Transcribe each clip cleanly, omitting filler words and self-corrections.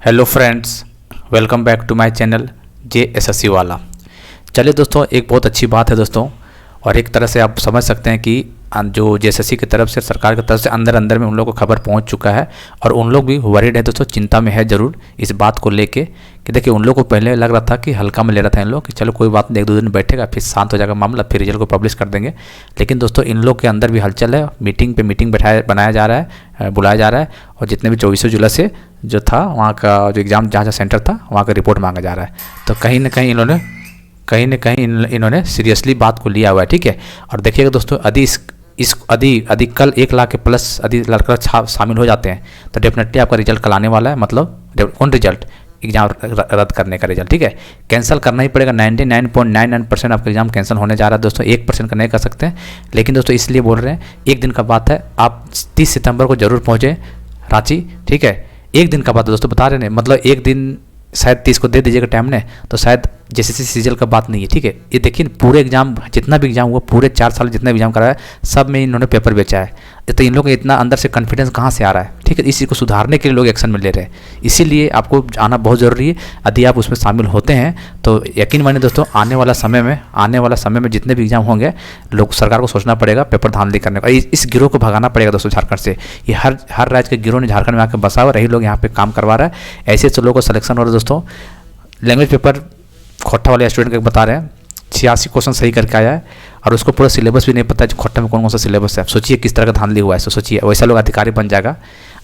Hello friends, welcome back to my channel JSSC वाला। चलिए दोस्तों, एक बहुत अच्छी बात है दोस्तों, और एक तरह से आप समझ सकते हैं कि जो JSSC की तरफ से, सरकार की तरफ से अंदर अंदर में उन लोगों को खबर पहुंच चुका है और उन लोग भी वरीड है दोस्तों, चिंता में है ज़रूर इस बात को लेके कि देखिए उन लोगों को पहले लग रहा था कि हल्का में ले रहा था इन लोग कि चलो कोई बात नहीं, एक दो दिन बैठेगा फिर शांत हो जाएगा मामला, फिर रिजल्ट को पब्लिश कर देंगे। लेकिन दोस्तों इन लोग के अंदर भी हलचल है, मीटिंग पे मीटिंग बनाया जा रहा है, बुलाया जा रहा है, और जितने भी 24 जुलाई से जो था वहाँ का जो एग्ज़ाम जहाँ सेंटर था वहाँ का रिपोर्ट मांगा जा रहा है। तो कहीं ना कहीं इन्होंने सीरियसली बात को लिया हुआ है, ठीक है। और देखिएगा दोस्तों, यदि कल 1 लाख के प्लस यदि लड़का शामिल हो जाते हैं तो डेफिनेटली आपका रिजल्ट कल आने वाला है। मतलब कौन रिजल्ट? एग्ज़ाम रद्द करने का रिजल्ट, ठीक है। कैंसिल करना ही पड़ेगा, 99.99% आपका एग्ज़ाम कैंसिल होने जा रहा है दोस्तों, 1% का नहीं कर सकते हैं। लेकिन दोस्तों इसलिए बोल रहे हैं, एक दिन का बात है, आप 30 सितंबर को जरूर पहुँचें रांची, ठीक है। एक दिन का बात है दोस्तों, बता रहे हैं, मतलब एक दिन शायद 30 को दे दीजिएगा टाइम ने, तो शायद JSSC सीजल का बात नहीं है, ठीक है। ये देखिए पूरे एग्जाम, जितना भी एग्जाम हुआ, पूरे 4 साल जितना भी एग्जाम कराया, सब में इन्होंने पेपर बेचा है। तो इन लोगों को इतना अंदर से कॉन्फिडेंस कहाँ से आ रहा है, ठीक है। इसी को सुधारने के लिए लोग एक्शन में ले रहे हैं, इसीलिए आपको आना बहुत ज़रूरी है। यदि आप उसमें शामिल होते हैं तो यकीन मानिए दोस्तों, आने वाला समय में जितने भी एग्जाम होंगे, लोग सरकार को सोचना पड़ेगा पेपर धांधली करने का। इस गिरोह को भगाना पड़ेगा दोस्तों झारखंड से। ये हर राज्य के गिरोह ने झारखंड में आकर बसा हुआ, रही लोग यहाँ पे काम करवा रहा है। ऐसे लोगों को सिलेक्शन हो रहा है दोस्तों। लैंग्वेज पेपर खोट्टा वाले स्टूडेंट को बता रहे हैं, 86 क्वेश्चन सही करके आया है और उसको पूरा सिलेबस भी नहीं पता है खोट्टा में कौन कौन सा सिलेबस है। सोचिए किस तरह का धांधली हुआ है। सोचिए वैसा लोग अधिकारी बन जाएगा।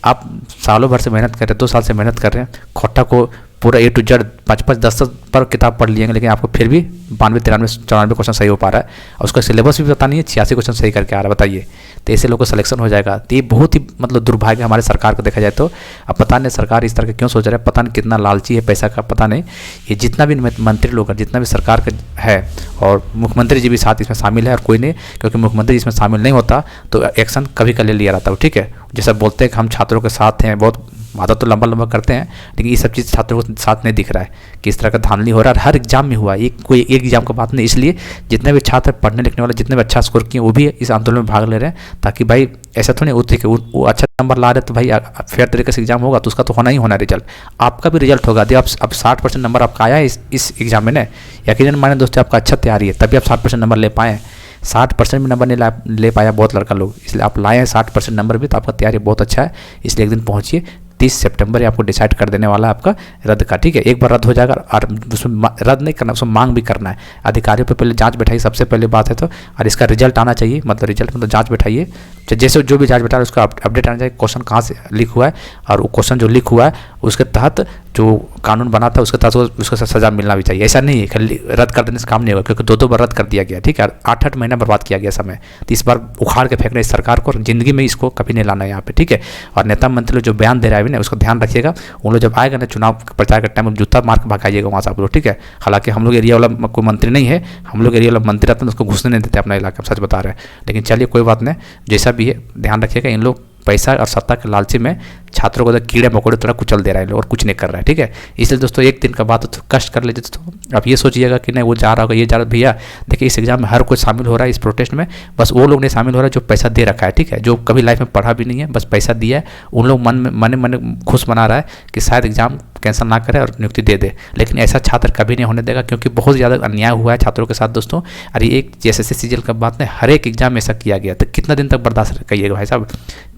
आप सालों भर से मेहनत कर रहे हैं, 2 साल से मेहनत कर रहे हैं, खोट्टा को पूरा A to Z 5-5, 10 पर किताब पढ़ लिएंगे, लेकिन आपको फिर भी 92, 93, 94 क्वेश्चन सही हो पा रहा है और उसका सिलेबस भी पता नहीं है, 86 क्वेश्चन सही करके आ रहा है, बताइए। तो ऐसे लोगों को सिलेक्शन हो जाएगा। तो ये बहुत ही मतलब दुर्भाग्य हमारे सरकार को देखा जाए तो। अब पता नहीं सरकार इस तरह का क्यों सोच रहा है, पता नहीं कितना लालची है पैसा का, पता नहीं। ये जितना भी मंत्री लोग हैं, जितना भी सरकार का है, और मुख्यमंत्री जी भी साथ इसमें शामिल है और कोई नहीं, क्योंकि मुख्यमंत्री इसमें शामिल नहीं होता तो एक्शन कभी का ले लिया रहता है, ठीक है। जैसा बोलते हैं कि हम छात्रों के साथ हैं, बहुत वादा तो लंबा करते हैं, लेकिन ये सब चीज़ छात्रों को साथ नहीं दिख रहा है कि इस तरह का धांधली हो रहा है। हर एग्जाम में हुआ, कोई एक एग्जाम का बात नहीं। इसलिए जितने भी छात्र पढ़ने लिखने वाले, जितने भी अच्छा स्कोर किए, वो भी इस आंदोलन में भाग ले रहे हैं, ताकि भाई ऐसा तो नहीं होती कि वो अच्छा नंबर ला रहे तो भाई फेयर तरीके से एग्जाम होगा तो उसका तो होना ही होना रिजल्ट। आपका भी रिजल्ट होगा। यदि अब 60% नंबर आपका आया है इस एग्जाम में ना, यकीनन माने दोस्तों आपका अच्छा तैयारी है, तभी आप 60% नंबर ले पाए। 60% में नंबर नहीं ले पाया बहुत लड़का लोग, इसलिए आप लाए हैं 60% नंबर भी, तो आपका तैयारी बहुत अच्छा है। इसलिए एक दिन पहुंचिए, 30 सितंबर आपको डिसाइड कर देने वाला है आपका रद्द का, ठीक है। एक बार रद्द हो जाएगा और उसमें रद्द नहीं करना, उसमें मांग भी करना है। अधिकारियों पे पहले जांच बैठाइए, सबसे पहले बात है तो, और इसका रिजल्ट आना चाहिए। मतलब रिजल्ट मतलब जांच बैठाइए, जैसे जो भी जांच बैठा है उसका अपडेट आना चाहिए, क्वेश्चन कहाँ से लीक हुआ है, और वो क्वेश्चन जो लीक हुआ है उसके तहत जो कानून बना था उसके तहत उसको सज़ा मिलना भी चाहिए। ऐसा नहीं है खाली रद्द कर देने से काम नहीं होगा, क्योंकि 2 बार रद्द कर दिया गया, ठीक है। 8-8 महीना बर्बाद किया गया समय, तो इस बार उखाड़ के फेंक रहे सरकार को, ज़िंदगी में इसको कभी नहीं लाना है यहाँ पे, ठीक है। और नेता मंत्री लोग जो बयान दे रहा है ना, उसको ध्यान रखिएगा। उन लोग जब आएगा ना चुनाव प्रचार के टाइम, जूता मार के भगाइएगा वहाँ से आप लोग, ठीक है। हालांकि हम लोग एरिया वाला कोई मंत्री नहीं है, हम लोग एरिया वाला मंत्री रहते हैं उसको घुसने नहीं देते अपना इलाका में, सच बता रहे हैं। लेकिन चलिए कोई बात नहीं, जैसा भी है ध्यान रखिएगा। इन लोग पैसा और सत्ता के लालची में छात्रों को तो कीड़े मकोड़े तरह कुचल दे रहा है और कुछ नहीं कर रहा है, ठीक है। इसलिए दोस्तों एक दिन का बात तो कष्ट कर लीजिए दोस्तों। आप ये सोचिएगा कि नहीं वो जा रहा होगा, ये जा रहा, भैया देखिए इस एग्जाम में हर कोई शामिल हो रहा है इस प्रोटेस्ट में, बस वो लोग नहीं शामिल हो रहा है जो पैसा दे रखा है, ठीक है। जो कभी लाइफ में पढ़ा भी नहीं है, बस पैसा दिया है, उन लोग मन खुश बना रहा है कि शायद एग्जाम कैंसिल ना करे और नियुक्ति दे दे। लेकिन ऐसा छात्र कभी नहीं होने देगा, क्योंकि बहुत ज़्यादा अन्याय हुआ है छात्रों के साथ दोस्तों। अरे एक JSSC सीजल का बात नहीं, हर एक एग्जाम में ऐसा किया गया, तो कितना दिन तक बर्दाश्त करिएगा भाई साहब,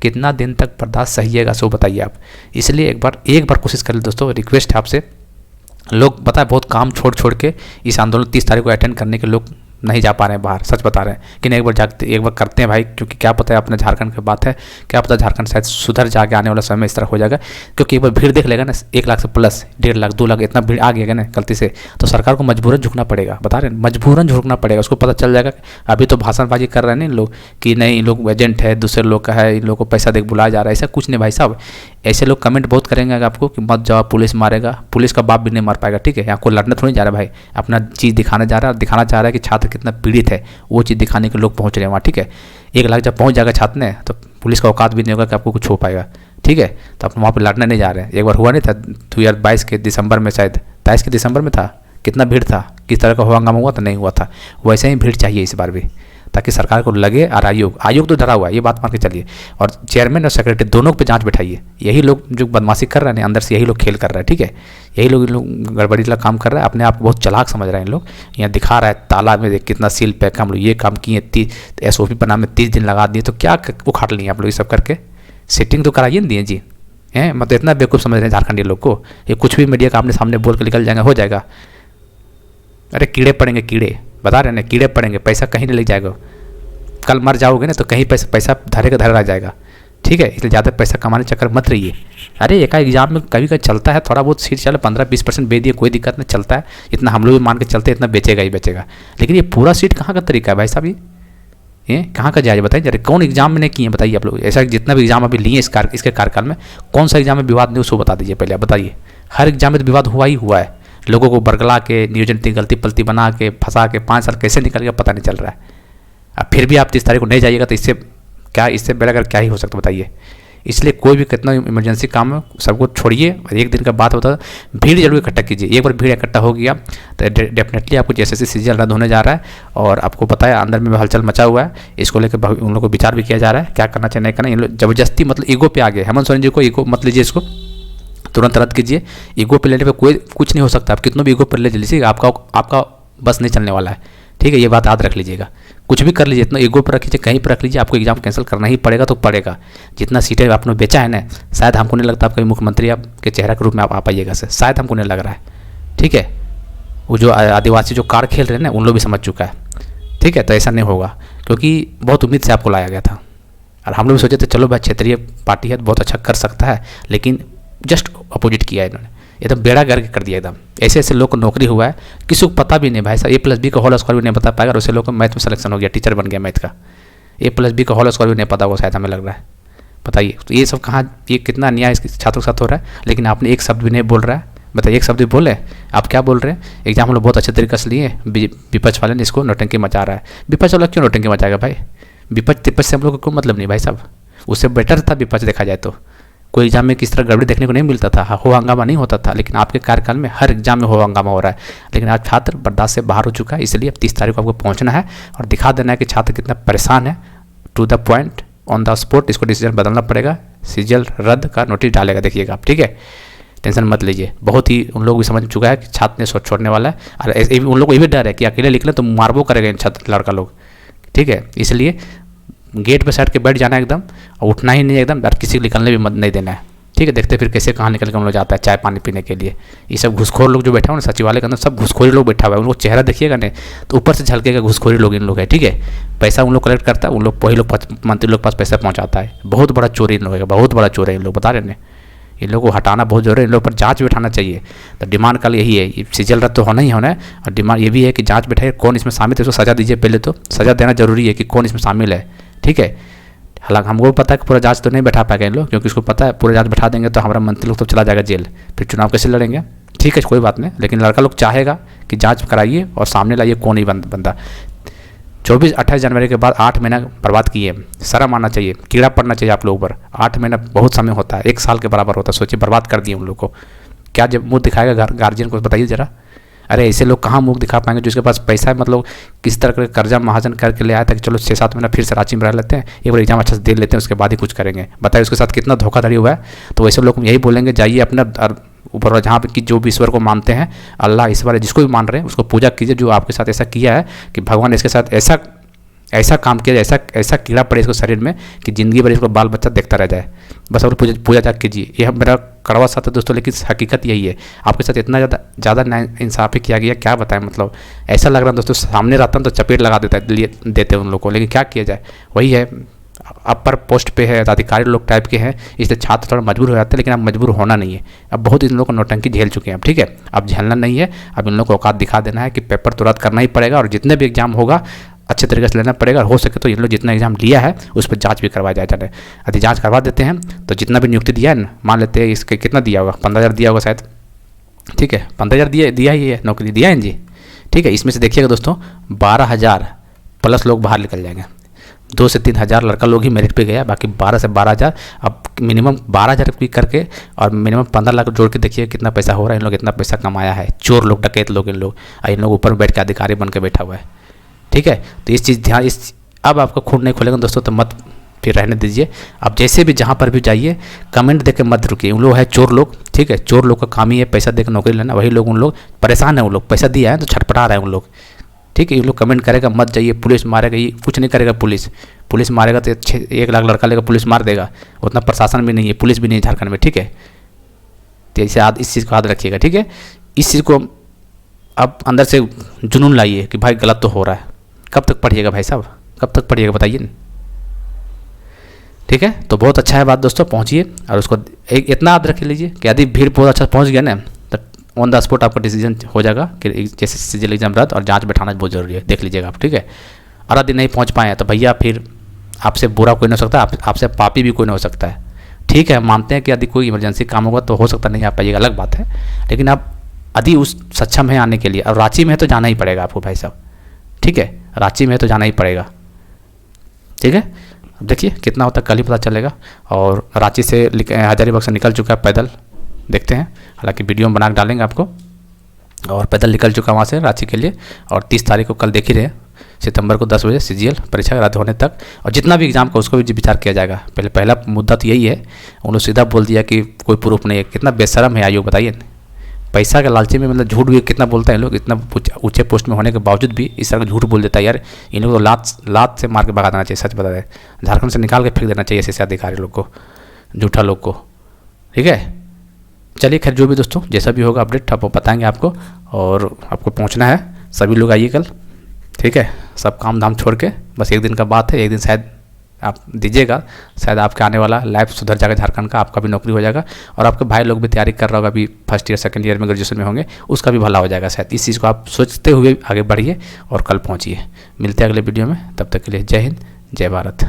कितना दिन तक बर्दाश्त सहिएगा, सो बताइए आप। इसलिए एक बार कोशिश कर ले दोस्तों, रिक्वेस्ट है आपसे। लोग पता है बहुत काम छोड़ के इस आंदोलन 30 तारीख को अटेंड करने के लोग नहीं जा पा रहे हैं बाहर, सच बता रहे हैं कि नहीं, एक बार करते हैं भाई, क्योंकि क्या पता है अपने झारखंड की बात है, क्या पता झारखंड शायद सुधर जाके आने वाला समय में इस तरह हो जाएगा। क्योंकि एक बार भीड़ देख लेगा ना, 1 लाख से प्लस 1.5 लाख 2 लाख इतना भीड़ आ गया ना गलती से, तो सरकार को मजबूरन झुकना पड़ेगा, बता रहे हैं मजबूरन झुकना पड़ेगा। उसको पता चल जाएगा। अभी तो भाषणबाजी कर रहे हैं इन लोग कि नहीं इन लोग एजेंट है, दूसरे लोग का है, इन लोग को पैसा दे बुलाया जा रहा है, ऐसा कुछ नहीं भाई साहब। ऐसे लोग कमेंट बहुत करेंगे आपको कि मत जाओ पुलिस मारेगा, पुलिस का बाप भी नहीं मार पाएगा, ठीक है। यहाँ को लड़ने थोड़ी जा रहा है भाई, अपना चीज़ दिखाने जा रहा है और दिखाना चाह रहा है कि छात्र कितना पीड़ित है, वो चीज़ दिखाने के लोग पहुँच रहे हैं वहाँ, ठीक है। 1 लाख जब पहुँच जाएगा छात्र ने, तो पुलिस का औकात भी नहीं होगा कि आपको कुछ हो पाएगा, ठीक है। तो आप वहाँ पर लड़ने नहीं जा रहे हैं। एक बार हुआ नहीं था 2022 के दिसंबर में, शायद 23 के दिसंबर में था, कितना भीड़ था, किस तरह का हंगामा हुआ था, नहीं हुआ था। वैसे ही भीड़ चाहिए इस बार भी। ताकि सरकार को लगे और आयोग तो डरा हुआ है, ये बात मान के चलिए, और चेयरमैन और सेक्रेटरी दोनों पे जांच बैठाइए। यही लोग जो बदमाशी कर रहे हैं अंदर से, यही लोग खेल कर रहे हैं, ठीक है, यही लोग गड़बड़ी वाला काम कर रहे हैं, अपने आप को बहुत चालाक समझ रहे हैं इन लोग। यहाँ दिखा रहा है ताला में देख कितना सील पैक, हम लोग ये काम किए, SOP बनाने में 30 दिन लगा दिए, तो क्या उखाड़ लिए आप लोग ये सब करके? सेटिंग तो कराइए ना दिए जी, हैं? मतलब इतना बेवकूफ़ समझ रहे हैं झारखंडी लोग को, ये कुछ भी मीडिया का आपने सामने बोल के निकल जाएगा, हो जाएगा। अरे कीड़े पड़ेंगे, कीड़े बता रहे हैं ना, कीड़े पड़ेंगे, पैसा कहीं नहीं लग जाएगा। कल मर जाओगे ना तो कहीं पैसा धरे का धरे रह जाएगा, ठीक है, इसलिए ज़्यादा पैसा कमाने चक्कर मत रहिए। अरे एक एग्जाम में कभी कभी चलता है, थोड़ा बहुत सीट चले 15-20% बेच दिए, कोई दिक्कत नहीं, चलता है, इतना हम लोग भी मान के चलते हैं, इतना बेचेगा ही बेचेगा। लेकिन ये पूरा सीट कहाँ का तरीका है भाई साहब? ये कहाँ का जायज़ बताइए जरा, कौन एग्जाम में नहीं किए बताइए आप लोग? ऐसा जितना भी एग्जाम अभी लिए इसके कार्यकाल में, कौन सा एग्जाम में विवाद नहीं उसको बता दीजिए पहले, आप बताइए। हर एग्जाम में तो विवाद हुआ ही हुआ है, लोगों को बरगला के नियोजन की गलती पलती बना के फंसा के 5 साल कैसे निकल गया पता नहीं चल रहा है। अब फिर भी आप 30 तारीख को नहीं जाइएगा तो इससे बड़ा अगर क्या ही हो सकता बताइए। इसलिए कोई भी कितना इमरजेंसी काम है सबको छोड़िए, और एक दिन का बात होता है, भीड़ जरूर इकट्ठा कीजिए। एक बार भीड़ इकट्ठा हो गया तो डेफिनेटली आपको SSC सीजीएल रद्द होने जा रहा है, और आपको पता है अंदर में हलचल मचा हुआ है, इसको लेकर उन लोगों को विचार भी किया जा रहा है क्या करना चाहिए नहीं करना। इन लोग जबरदस्ती मतलब ईगो पे आ गए। हेमंत सोरेन जी को ईगो मत लीजिए, इसको तुरंत रद्द कीजिए। ईगो पे लेने पे कोई कुछ नहीं हो सकता, आप कितनों भी ईगो पर ले लीजिए, आपका बस नहीं चलने वाला है, ठीक है, ये बात याद रख लीजिएगा। कुछ भी कर लीजिए, इतना ईगो पर रख लीजिए, कहीं पर रख लीजिए, आपको एग्जाम कैंसिल करना ही पड़ेगा तो पड़ेगा। जितना सीटें आपने बेचा है ना, शायद हमको नहीं लगता आप कभी मुख्यमंत्री आपके चेहरा के रूप में आप आ पाइएगा से, शायद हमको नहीं लग रहा है, ठीक है। वो जो आदिवासी जो कार्ड खेल रहे हैं ना, उन लोग भी समझ चुका है, ठीक है। तो ऐसा नहीं होगा, क्योंकि बहुत उम्मीद से आपको लाया गया था, और हम लोग भी सोचे थे चलो भाई क्षेत्रीय पार्टी है, बहुत अच्छा कर सकता है, लेकिन जस्ट अपोजिट किया है इन्होंने, एकदम बेड़ा गर्क कर दिया एकदम। ऐसे ऐसे लोग को नौकरी हुआ है, किसी को पता भी नहीं भाई साहब, A+B का होल स्कोर भी नहीं बता पाएगा, और उससे लोग को मैथ में सिलेक्शन हो गया, टीचर बन गया मैथ का, A+B का होल स्कोर भी नहीं पता होगा शायद, हमें लग रहा है। बताइए तो ये सब कहाँ, ये कितना अन्याय इसके छात्रों के साथ हो रहा है। लेकिन आपने एक शब्द भी नहीं बोल रहा है, बताइए एक शब्द भी बोले, आप क्या बोल रहे हैं? एग्जाम हम लोग बहुत अच्छे तरीके से लिए, विपक्ष वाले ने इसको नौटंकी मचा रहा है। विपक्ष वाला क्यों नौटंकी मचाएगा भाई? विपक्ष से हम लोग को कोई मतलब नहीं भाई साहब, उससे बेटर था विपक्ष देखा जाए तो। कोई एग्जाम में किस तरह गड़बड़ी देखने को नहीं मिलता था, हो हंगामा नहीं होता था, लेकिन आपके कार्यकाल में हर एग्जाम में हो हंगामा हो रहा है। लेकिन आज छात्र बर्दाश्त से बाहर हो चुका है, इसलिए अब 30 तारीख को आपको पहुंचना है और दिखा देना है कि छात्र कितना परेशान है, to the point on the spot. इसको डिसीजन बदलना पड़ेगा, सीजीएल रद्द का नोटिस डालेगा, देखिएगा आप, ठीक है, टेंशन मत लीजिए। बहुत ही उन लोग भी समझ चुका है कि छात्र ने छोड़ने वाला है, और उन लोग को ये भी डर है कि अकेले निकले तो मारबो करेगा इन छात्र लड़का लोग, ठीक है। इसलिए गेट पे सट के बैठ जाना एकदम, और उठना ही नहीं एकदम, और किसी को निकलने भी मत नहीं देना है, ठीक है। देखते फिर कैसे कहाँ निकल के हम लोग जाता है चाय पानी पीने के लिए। ये सब घुसखोर लोग जो बैठा हुआ ना सचिवालय के अंदर, सब घुसखोरी लोग बैठा हुआ है, उन लोग चेहरा देखिएगा नहीं तो ऊपर से झलकेगा घुसखोरी लोग इन लोग है, ठीक है। पैसा उन लोग कलेक्ट करता है, उन लोग वही लोग मंत्री लोग पास पैसा पहुँचाता है। बहुत बड़ा चोरी इन लोगों का, बहुत बड़ा चोरी है इन लोग, बता रहे हैं। इन लोगों को हटाना बहुत जरूरी है, इन लोग पर जांच बिठाना चाहिए। तो डिमांड कल यही है, सीजीएल रद्द तो होना ही होना है, और डिमांड ये भी है कि जांच बिठाइए कौन इसमें शामिल है, उसको सजा दीजिए। पहले तो सजा देना जरूरी है कि कौन इसमें शामिल है, ठीक है। हालांकि हमको पता है कि पूरा जांच तो नहीं बैठा पाएंगे इन लोग, क्योंकि उसको पता है पूरा जांच बैठा देंगे तो हमारा मंत्री लोग तो चला जाएगा जेल, फिर चुनाव कैसे लड़ेंगे, ठीक है, कोई बात नहीं। लेकिन लड़का लोग चाहेगा कि जांच कराइए और सामने लाइए कौन ही बंदा। 24-28 जनवरी के बाद 8 महीना बर्बाद किए, शर्म आना चाहिए, कीड़ा पड़ना चाहिए आप लोगों पर। 8 महीना बहुत समय होता है, 1 साल के बराबर होता है, सोचिए बर्बाद कर दिए उन लोग को। क्या जब मुँह दिखाएगा गार्जियन को, बताइए जरा। अरे ऐसे लोग कहाँ मुँह दिखा पाएंगे जिसके पास पैसा है, मतलब किस तरह का कर्जा महाजन करके ले आया था कि चलो 6-7 महीना फिर से रांची में रह लेते हैं, एक बार एग्जाम अच्छा से दे लेते हैं, उसके बाद ही कुछ करेंगे। बताइए उसके साथ कितना धोखाधड़ी हुआ है। तो वैसे लोग यही बोलेंगे, जाइए अपना ऊपर जहाँ पे कि जो भी ईश्वर को मानते हैं, अल्लाह ईश्वर है जिसको भी मान रहे हैं, उसको पूजा कीजिए। जो आपके साथ ऐसा किया है कि भगवान इसके साथ ऐसा काम किया, ऐसा कीड़ा पड़े इसको शरीर में कि ज़िंदगी भर इसको बाल बच्चा देखता रह जाए, बस और पूजा जाग कीजिए। ये मेरा कड़वा साथ है दोस्तों, लेकिन हकीकत यही है। आपके साथ इतना ज़्यादा इंसाफ़ी किया गया, क्या बताएं, मतलब ऐसा लग रहा है दोस्तों, सामने रहता तो चपेट लगा देते उन लोग को, लेकिन क्या किया जाए, वही है, अपर पोस्ट पे है, अधिकारी लोग टाइप के हैं, इसलिए छात्र थोड़ा मजबूर हो जाते हैं। लेकिन अब मजबूर होना नहीं है, अब बहुत इन लोगों को नौटंकी झेल चुके हैं, अब ठीक है, अब झेलना नहीं है। अब इन लोगों को औकात दिखा देना है कि पेपर तो रद्द करना ही पड़ेगा, और जितने भी एग्जाम होगा अच्छे तरीके से लेना पड़ेगा, और हो सके तो इन लोग जितना एग्जाम लिया है उस पर जांच भी करवाया जाए। यदि जांच करवा देते हैं तो जितना भी नियुक्ति दिया है ना, मान लेते हैं इसके कितना दिया होगा, 15,000 दिया होगा शायद, ठीक है, 15,000 दिया ही है, नौकरी दिया है जी, ठीक है। इसमें से देखिएगा दोस्तों 12,000 प्लस लोग बाहर निकल जाएंगे, 2 से 3 हज़ार लड़का लोग ही मेरिट पे गया, बाकी 12 से 12,000। अब मिनिमम 12,000 की करके और मिनिमम 15 लाख जोड़ के देखिए कितना पैसा हो रहा है। इन लोग इतना पैसा कमाया है, चोर लोग, डकैत लोग, इन लोग ऊपर बैठ के अधिकारी बन के बैठा हुआ है, ठीक है। तो इस अब आपका खून नहीं खोलेगा दोस्तों तो मत फिर रहने दीजिए। आप जैसे भी जहाँ पर भी जाइए कमेंट देके मत रुकिए। उन लोग है चोर लोग, ठीक है, चोर लोग का काम ही है पैसा देकर नौकरी लेना। वही लोग, उन लोग परेशान है, उन लोग पैसा दिया है तो छटपटा रहे हैं उन लोग, ठीक है। ये लोग कमेंट करेगा मत जाइए, पुलिस मारेगा, ये कुछ नहीं करेगा। पुलिस मारेगा तो 1 लाख लड़का लेगा पुलिस मार देगा, उतना प्रशासन भी नहीं है, पुलिस भी नहीं है झारखंड में, ठीक है। तो इसे इस चीज़ को याद रखिएगा, ठीक है। इस चीज़ को आप अंदर से जुनून लाइए कि भाई गलत तो हो रहा है। कब तक पढ़िएगा भाई साहब, कब तक पढ़िएगा बताइए ना, ठीक है। तो बहुत अच्छा है बात दोस्तों, पहुँचिए और उसको एक इतना याद रख लीजिए कि यदि भीड़ बहुत अच्छा पहुँच गया ना तो ऑन द स्पॉट आपका डिसीजन हो जाएगा कि जैसे सीजीएल एग्जाम रद्द, और जांच बैठाना बहुत जरूरी है, देख लीजिएगा आप, ठीक है। और यदि नहीं पहुँच पाए तो भैया फिर आपसे बुरा कोई नहीं हो सकता, आपसे पापी भी कोई नहीं हो सकता है, ठीक है। मानते हैं कि यदि कोई इमरजेंसी काम होगा तो हो सकता नहीं आ पाइएगा, अलग बात है, लेकिन आप यदि उस सक्षम है आने के लिए, और रांची में है तो जाना ही पड़ेगा आपको भाई साहब, ठीक है। रांची में है तो जाना ही पड़ेगा, ठीक है। अब देखिए कितना होता है कल ही पता चलेगा। और रांची से हजारीबाग से निकल चुका है पैदल, देखते हैं, हालांकि वीडियो में बना के डालेंगे आपको। और पैदल निकल चुका वहाँ से रांची के लिए, और 30 तारीख को कल देख ही रहे सितंबर को 10 बजे सीजीएल परीक्षा रद्द होने तक, और जितना भी एग्जाम का उसको भी विचार किया जाएगा। पहला मुद्दा तो यही है, उन्होंने सीधा बोल दिया कि कोई प्रूफ नहीं है। कितना बेशरम है आयोग, बताइए। पैसा के लालची में मतलब झूठ भी कितना बोलता है लोग, इतना ऊंचे पोस्ट में होने के बावजूद भी इस तरह का झूठ बोल देता है यार। इन लोगों को लात से मार के भगा देना चाहिए, सच बता दें, झारखंड से निकाल के फेंक देना चाहिए ऐसे अधिकारी लोग को, झूठा लोग को, ठीक है। चलिए खैर जो भी दोस्तों जैसा भी होगा अपडेट आप बताएंगे आपको, और आपको पहुंचना है, सभी लोग आइए कल, ठीक है। सब काम धाम छोड़ के, बस एक दिन का बात है, एक दिन शायद आप दीजिएगा, शायद आपके आने वाला लाइफ सुधर जाएगा झारखंड का, आपका भी नौकरी हो जाएगा, और आपके भाई लोग भी तैयारी कर रहा होगा, अभी फर्स्ट ईयर सेकंड ईयर में ग्रेजुएशन में होंगे, उसका भी भला हो जाएगा शायद। इस चीज़ को आप सोचते हुए आगे बढ़िए और कल पहुँचिए। मिलते हैं अगले वीडियो में, तब तक के लिए जय हिंद, जय भारत।